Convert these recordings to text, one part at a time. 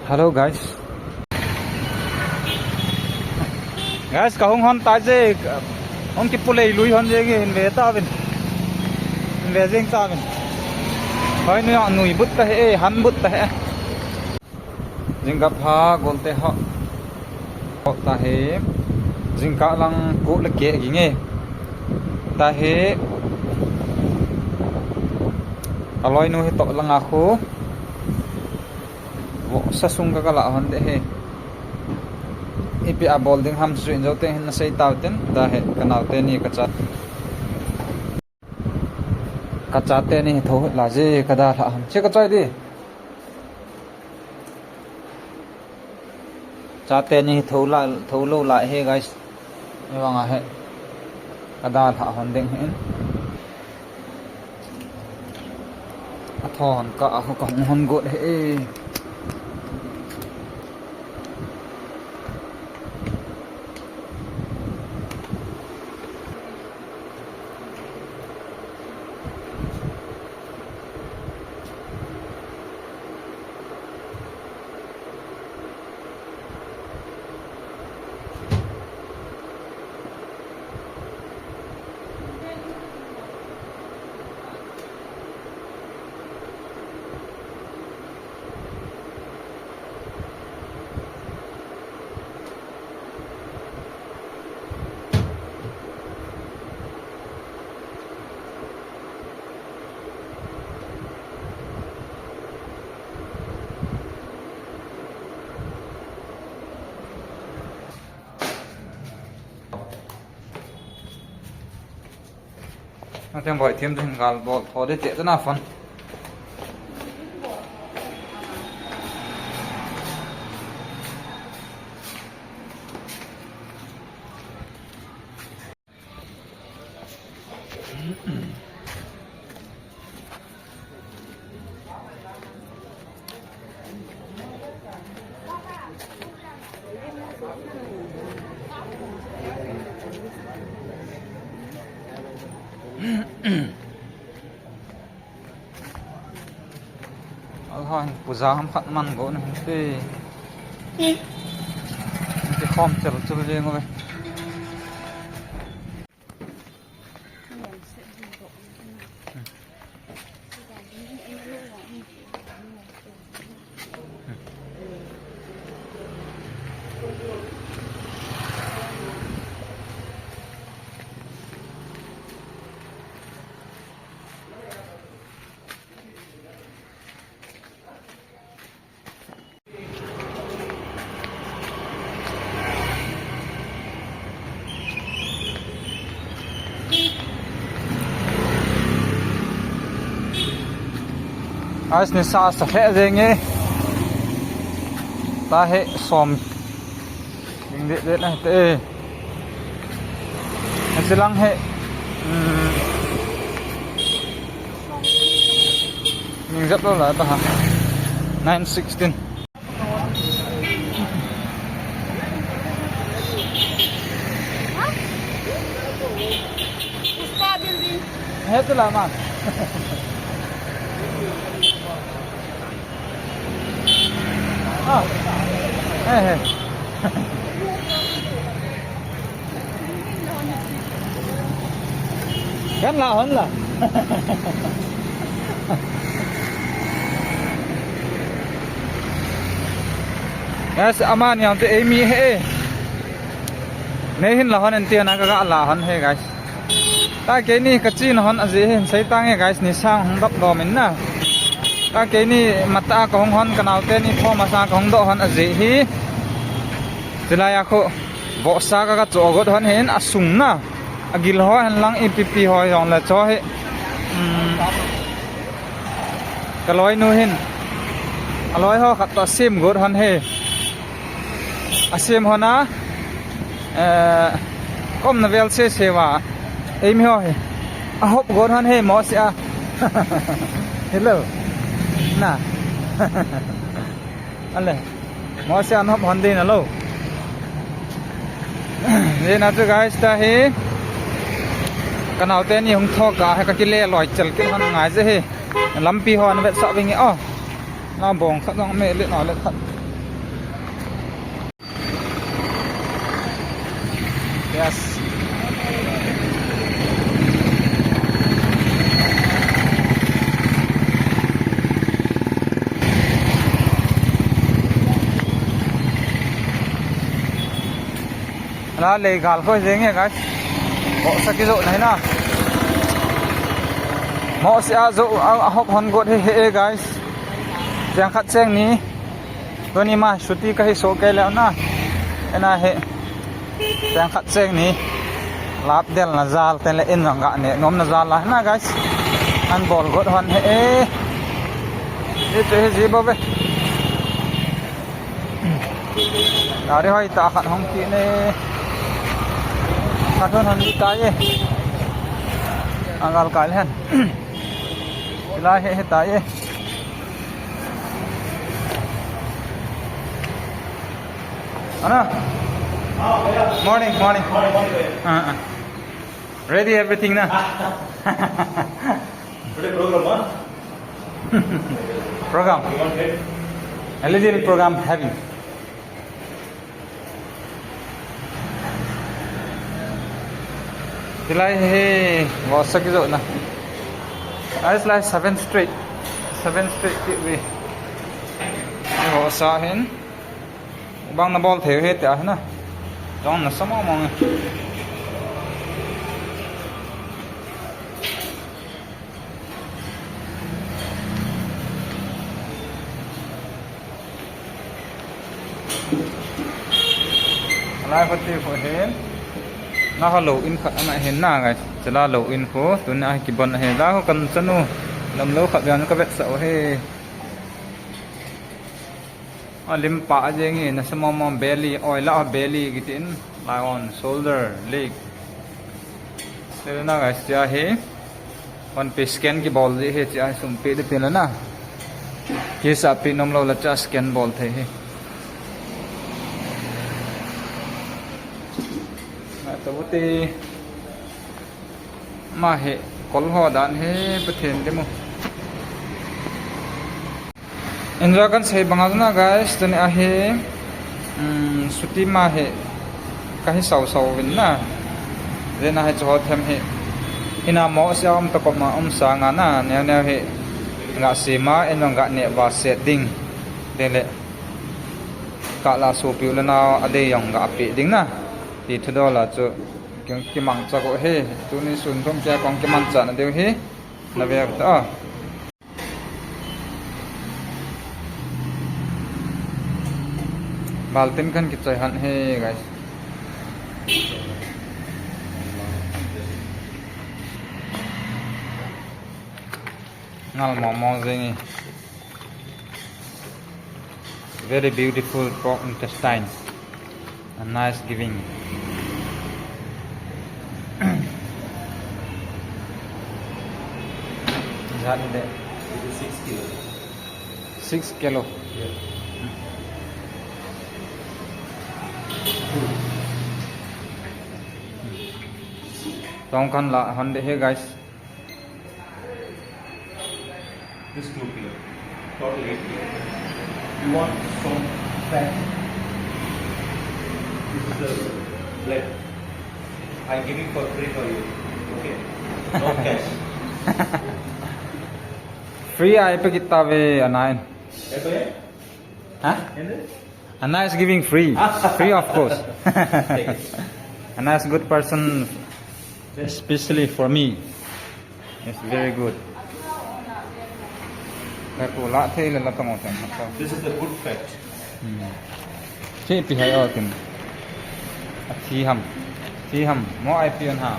Hello guys. Guys, kahong hon ta je hon ki pulei lui hon je ge ve ta ben. Ve jeng ta ben. Hoi nu nui but ta he han but ta he. Jingka pha golte ha. Ta he jingka lang ko le ke gi nge. Ta he aloi nu he to lang aku. Sa sung ka kala hon de he ipi a bolding ham su in zo te na sei taw ten da he kanal te ni ka cha te ni tho la je ka da la ham che ka chai di cha te ni tho lo la he guys ni wanga he ka da la hon ding hen a thon ka a ko hon go he Thêm gọi thêm thêm gà bò thò để chạy rất là fun. Thôi, puja ham khat man go na te khom chal chal je ngoi as ni sa sa he denge ta he som ding de na te silang he ning zap lo la ta ha 916 hết tôi làm à hey. Gắn là hơn là yes aman yang te emi he ne hin la hon tiền na ka la hon he guys ta ke ni ka chin hon aje hin sai tang he guys ni sang hong dap do min na ta ke ni mata ka hong hon kanal te ni pho ma sa ka hong do hon aje hi tilaya kho bo sa ka cho god hon hen asung na agil ho han lang ipp ho yong la cho he ka loi nu hin aloi ho khat to sim god hon he asim hona kom na vel se sewa em ho he a hop god hon he mo sia hello na ale mo sia an hop hon din alo ye na to guys ta he kanal te ni hung tho ka ha ka ki le loi chal ke han ngai je he lampi hon vet sa wingi o na bong khat dong me le no le khat Yes. Là lề gàl khơi dễ nghe guys. Bộ sa cái rộ này na. Mo sẽ rộ hop hon got he guys. Yang khat seng ni. Tôi ni mà suti cái số cái lẹo na. Ena he. Yang khat seng ni. Lap del na zal ten le in rang ga ne nom na zal la na guys. An ball got hon he. Itu gì bao vậy? Dari hoi ta khat hong ki ne. Khat hon hon ta ye. Angal kai hen. Lai he ta ye. Ana. Morning. Ready everything na? Today program, Program. You want it? A little program heavy. Tilai he was sa kizo na. It's like 7 straight way. Ho sa hin. Bang na ball theo hết ta na. Dong na samo mong. Lai phát tiêu phổ hen nó có lẩu in khát mà hen na guys chỉ là lẩu in phổ tụi này kịp bận hen lá có cần chân nu làm lẩu khát nó có vết sẹo he lim pa je ngi na samo mom belly oil la belly gitin like on shoulder leg thế na guys cha he on pe scan ki ball je he cha sum pe de pe la na ke sa pe nom lo la cha scan ball the he Tabuti mahe kolho dan he pathen demo enjoy kan sei bangal na guys tani ahe suti mahe kahi sau win na rena he cho them he ina mo siam to koma sa nga na ne he nga sima enong ga ne ba setting dele ka la so piu na ade yong ga pi ding na thì thứ đó là chỗ cái mảng cho cô he tụi này xuống không kia còn cái mảng chặn đều he là về đó baltin kan cái chơi hẳn he guys ngal mò gì very beautiful pork intestine a nice giving. That is it. 6 kilo. 6 kilo. Yeah. Tong kan la hande he guys. This 2 kilo. Total 8 kilo. You want some fat? This is the blood. I'm giving for free for you. Okay. No cash. Free ay pa kita ve anain. Okay. Huh? And then? Ana is giving free. Free of course. Take it. Ana is good person especially for me. It's very good. Cái phụ lạ thế là tông một chẳng hạn. This is the good fat. Chị bị hay ở tìm. Thi hầm. More ai pion ha.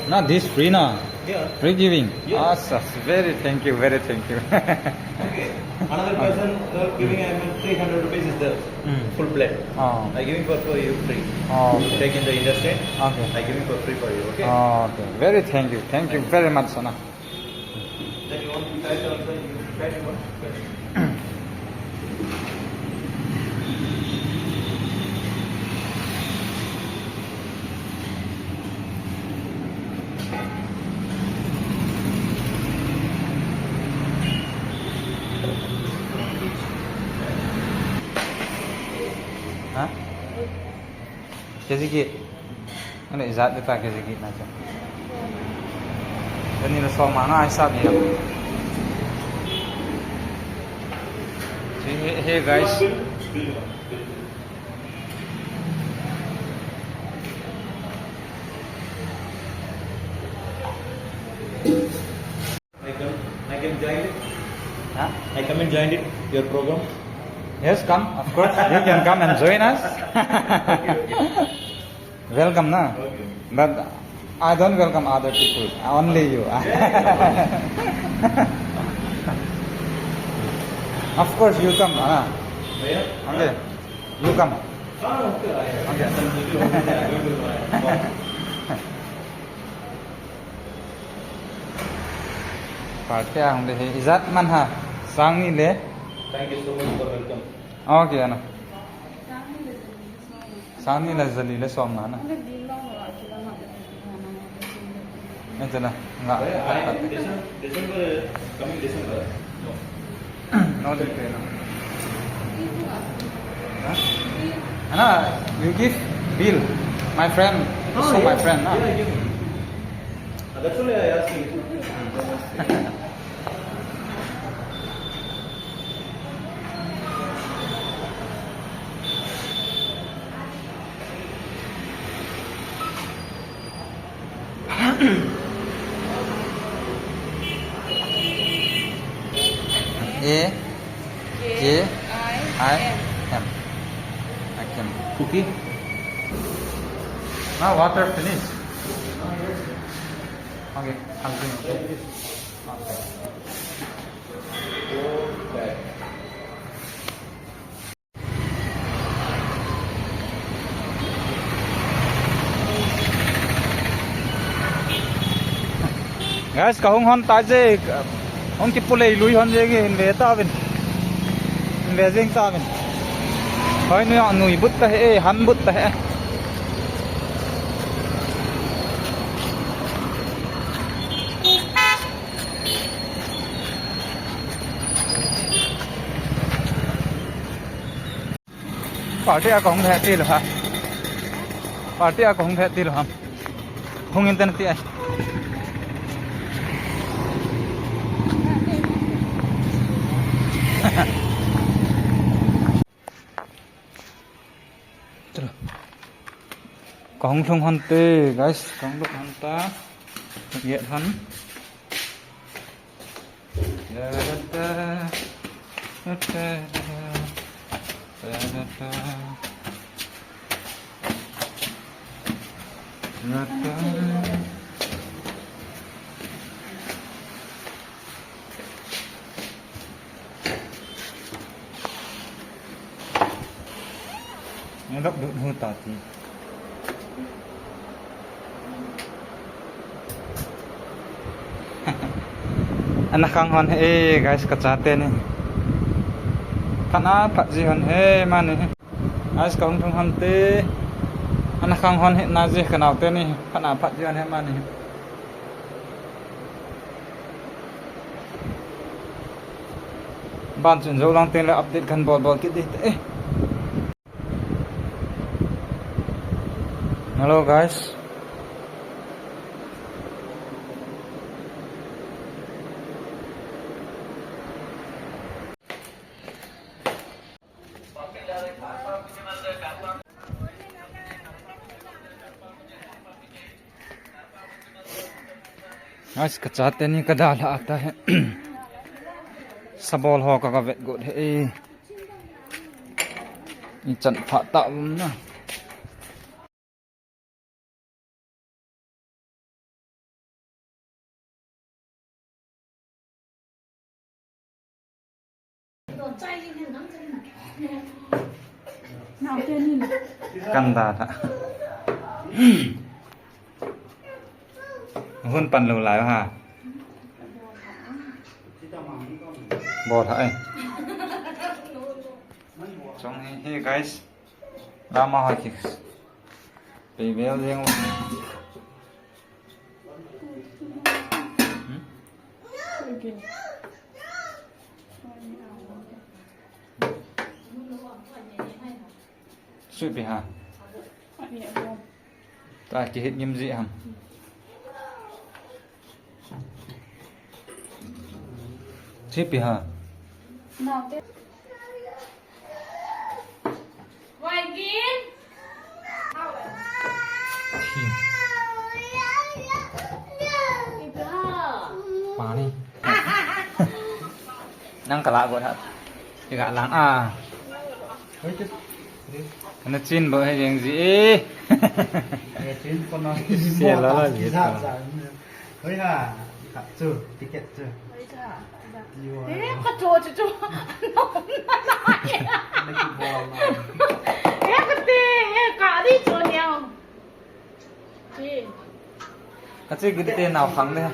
Not this free na. Yeah. Free giving. Yeah. Awesome. Very thank you. Okay. Another person giving 300 rupees is the full plate. Oh. I'm giving for you free. Oh. Take in the industry. Okay. I'm giving for free for you. Okay. Oh, okay. Very thank you. Thank you very much, Sana. Then you want to try also you try to what? Hah? Jadi ki Ano izat kita ke sikit na siya. Ini na so mana ay sabi na. So hey guys. I can join it. Huh? I come and join it. Your program. Yes, come. Of course, you can come and join us. Welcome, na. Okay. But I don't welcome other people. Only you. Of course, you come. Where? Okay. You come. Okay. Okay. Party ang deh. Izat man ha. Sang ni le. Thank you so much for welcome. Okay, ano. Sang ni la zali le som na na. Ito na. Nga. December, coming December. No. No dito na. Ana, you give bill. My friend. So my friend. Yeah, I give. That's why I asked you. A J I M. I can. Cookie? Now water finish. Okay, I'll bring it. Okay. Okay. Guys, kahong hon taje hon ki pulei lui hon je ge inve ta bin. Inve jeng ta bin. Hoi nu nui but ta he han but ta he. Party a kahong the ti lo ha. Party a kahong the ti lo ha. Hong internet ti ai. Còn không hon tê guys, còn lúc hon ta hiện hắn. Nó đắp được hơn tạt thì anak kang hon he guys kacate ni kana pat ji hon he mani guys kang thong hon te anak kang hon he na ji kanau te ni kana pat ji hon he mani ban chun zo lang te la update kan bol bol ki di te hello guys. आज कचाते नहीं कदाल आता है सबोल हो का wait good है ये चन फाता ना कंदा था hun pan lâu lại ha bột hả trong hey guys lama hỏi kì bị béo riêng suy bị ha ta chỉ hết nghiêm dị hầm chip hả nào tiếp vài kín Chim. Mà đi. Nang kalak buat hat. Juga lang ah. Kena chin bo hay yang gì? Trên con nói Xe lá là gì dạ cả. dạ hơi là cả chưa ticket chưa thế có chỗ chỗ nó lại mấy cái bò mà thế cái tê cả đi chỗ nhau chị Kasi gede te nào phẳng đấy.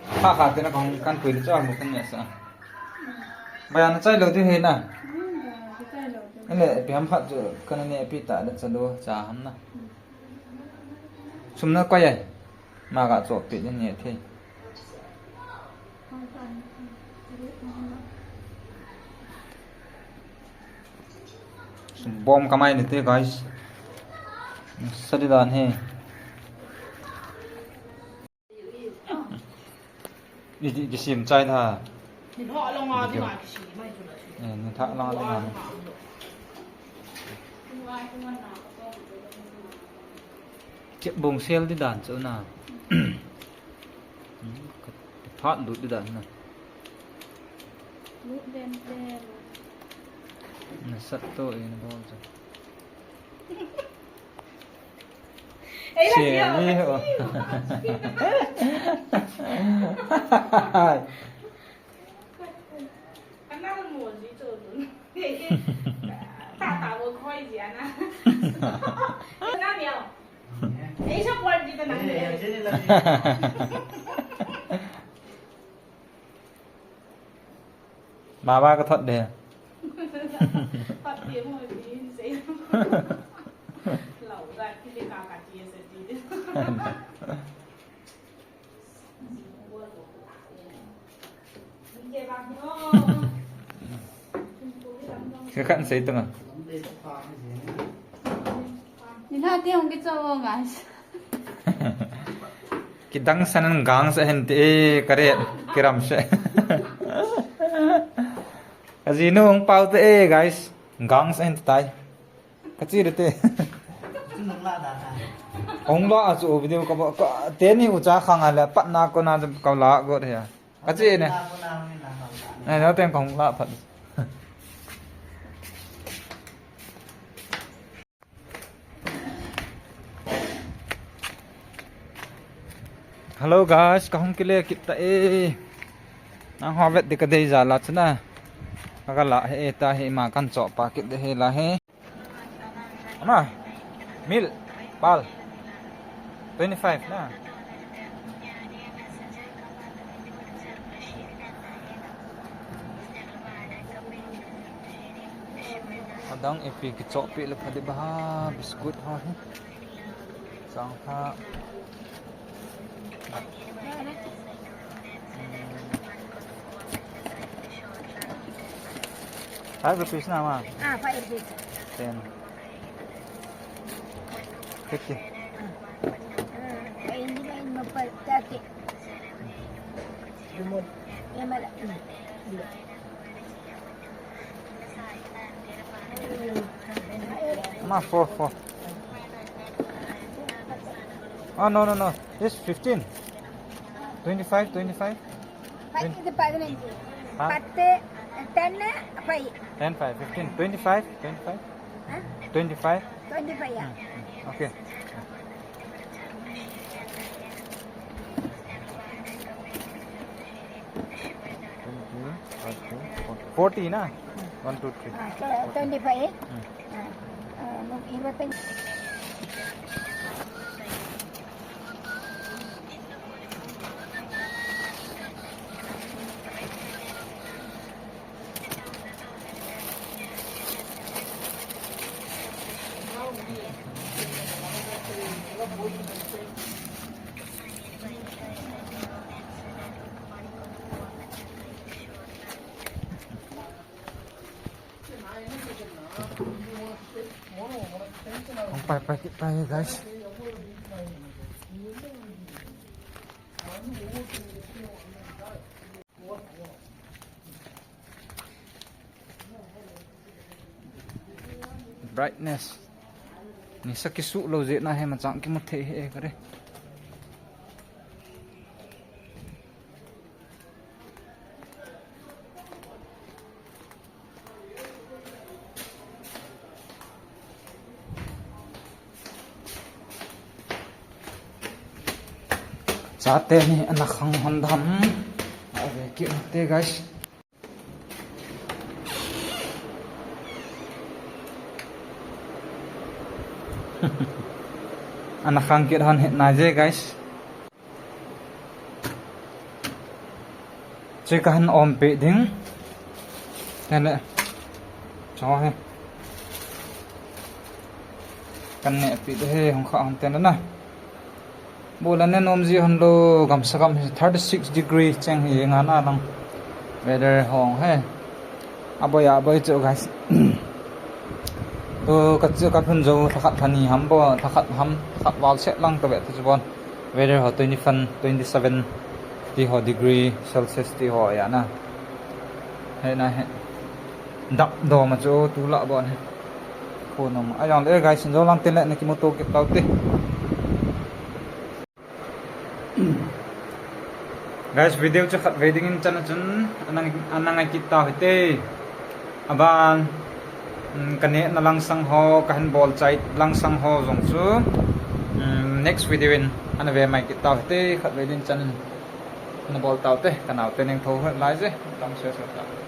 Pha khá thế nó còn căn quyền cho một con nhẹ sao? Bây giờ nó chạy lâu thế hết à? Cái này bị hâm phát rồi, cái này bị tạ đất sân đô trả hắn nè. Chúng nó quay vậy, mà cả chỗ tự nhiên nhẹ thế. Bom kamay nito guys. Sa dilan he. Đi sim chai tha. thì họ long ngò thì mà chỉ mày chỗ này Ni tha long đi ngan. Chep bong sel di dan chỗ nào. Phát đút đi dan nè. lút đen đen Nó sắt tội nó bao giờ. ấy là Chè gì đi hả? anh đang mua gì chỗ nữa ta tạo một khói gì anh à cái nào nhiều ấy sắp quên gì tên nào Ê, trên này là gì? Bà ba có thuận đề. phát tiếng rồi tí sẽ lẩu ra khi đi cả chia sẽ tí Cái khăn giấy từng à? Đây là pha cái gì? 你看电话给找我干啥？ Kitang sanan gang sa hente kare kiram se. Kazino ang pau te guys. Gang sa hente tai. Kachi rete. Chứ nó là đàn à? Ong lo asu video ka te ni ucha khang ala pat na ko na ka la go re. Kachi ne. Con nào nên là làm đàn. Này nó tên kong la phat. Hello guys, kahong kile kita ang hawet di kadai jala chna. Kagala he ta he ma kan cho pa kit de he la he. Ama. Mil pal 25 na. Kadang epi ki cho pi le phade ba biscuit ha he. Sang ha. 5 rupees na ma. 5 rupees. 10. 50. Ini lain mempelajari. Lumut. Yang mana? Ma 4. Oh no. This 15. 25. Pai itu 15. Huh? 10 apa? 10, 5, 15, 25. Hah? 25. 25 ya. Okay. Hmm. 40 na. 1, 2, 3. 25 25 Không phải guys. brightness ni sakisu lo je na he ma chang ki mu the he kare chate ni ana khang hon dham ave ki te guys ana khang kit hon het na je guys che ka han om pe ding tene cho he kan ne pi de he hong kha hon ten na bolan ne nom ji hon lo gam sakam 36 degree chang hi nga na lang weather hong he aboya boy cho guys ka chu ka phun jo thakhat thani ham bo thakhat ham thak wal se lang to be to bon weather ho 27 ti ho degree celsius ti ho ya na he na he dak do ma chu tu la bon he ko nom ayang le guys jo lang tin le ne ki mo to ke tau te guys video chu khat wedding in chan chun anang ai kita hite aban kane na lang sang ho kan bol chai lang sang ho jong chu next video in ana ve mai kita hite khat wedding chan na bol tau te kanau te neng tho lai je tam se